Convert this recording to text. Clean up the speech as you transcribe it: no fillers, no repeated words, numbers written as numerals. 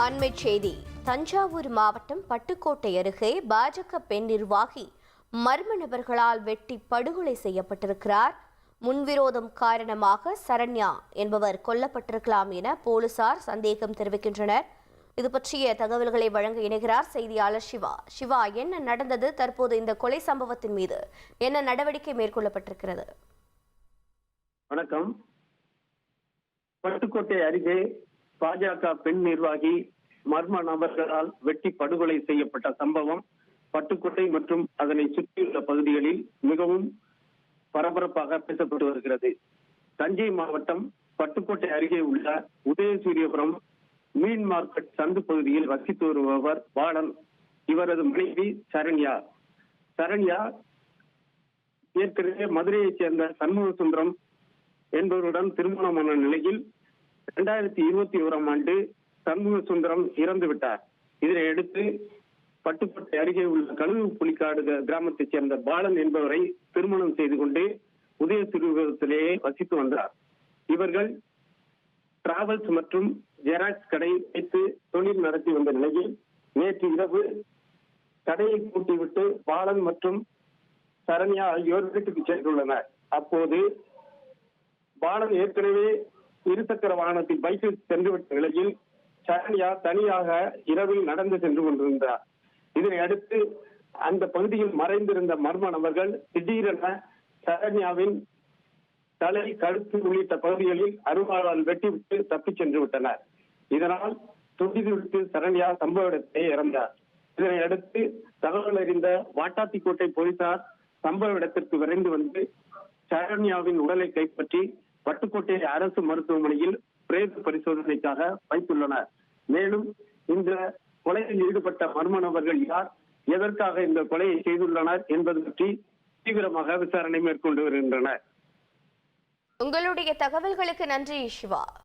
அண்மை செய்தி. தஞ்சாவூர் மாவட்டம் பட்டுக்கோட்டை அருகே பாஜக பெண் நிர்வாகி மர்ம நபர்களால் வெட்டி படுகொலை செய்யப்பட்டிருக்கிறார். முன்விரோதம் காரணமாக சரண்யா என்பவர் கொல்லப்பட்டிருக்கலாம் என போலீசார் சந்தேகம் தெரிவிக்கின்றனர். இது பற்றிய தகவல்களை வழங்க இணைகிறார் செய்தியாளர் சிவா. சிவா, என்ன நடந்தது? தற்போது இந்த கொலை சம்பவத்தின் மீது என்ன நடவடிக்கை மேற்கொள்ளப்பட்டிருக்கிறது? வணக்கம். பட்டுக்கோட்டை அருகே பாஜக பெண் நிர்வாகி மர்ம நபர்களால் வெட்டி படுகொலை செய்யப்பட்ட சம்பவம் பட்டுக்கோட்டை மற்றும் அதனை சுற்றியுள்ள பகுதிகளில் மிகவும் பரபரப்பாக பேசப்பட்டு வருகிறது. தஞ்சை மாவட்டம் பட்டுக்கோட்டை அருகே உள்ள உதயசூரியபுரம் மீன் மார்க்கெட் சந்து பகுதியில் வசித்து வருபவர் பாலன். இவரது மனைவி சரண்யா ஏற்கனவே மதுரையைச் சேர்ந்த சண்முக சுந்தரம் என்பவருடன் திருமணமான நிலையில் 2021ஆம் ஆண்டு சண்முக சுந்தரம் இறந்து விட்டார். இதனையடுத்து பட்டுக்கோட்டை அருகே உள்ள கழுகு புலிக்காடு கிராமத்தைச் சேர்ந்த பாலன் என்பவரை திருமணம் செய்து கொண்டு உதயசூரியபுரத்திலேயே வசித்து வந்தார். இவர்கள் டிராவல்ஸ் மற்றும் ஜெராக்ஸ் கடை வைத்து தொழில் நடத்தி வந்த நிலையில் நேற்று இரவு கடையை பூட்டிவிட்டு பாலன் மற்றும் சரண்யா ஆகியோர் வீட்டுக்கு சென்றுள்ளனர். அப்போது பாலன் ஏற்கனவே இருசக்கர வாகனத்தில் பைக்கில் சென்றுவிட்ட நிலையில் சரண்யா தனியாக இரவில் நடந்து சென்று கொண்டிருந்தார். இதனை அடுத்து அந்த பகுதியில் மறைந்திருந்த மர்ம நபர்கள் திடீரென சரண்யாவின் தலை, கழுத்து உள்ளிட்ட பகுதிகளில் அருவாளால் வெட்டிவிட்டு தப்பிச் சென்று விட்டனர். இதனால் துடிதுடித்து சரண்யா சம்பவ இடத்திலே இறந்தார். இதனை அடுத்து தகவல் அறிந்த வாட்டாத்திக்கோட்டை போலீசார் சம்பவ இடத்திற்கு விரைந்து வந்து சரண்யாவின் உடலை கைப்பற்றி பட்டுக்கோட்டை அரசு மருத்துவமனையில் பிரேத பரிசோதனைக்காக வைத்துள்ளனர். மேலும் இந்த கொலையில் ஈடுபட்ட மர்ம நபர்கள் யார், எதற்காக இந்த கொலையை செய்துள்ளனர் என்பது பற்றி தீவிரமாக விசாரணை மேற்கொண்டு வருகின்றனர். உங்களுடைய தகவல்களுக்கு நன்றி சிவா.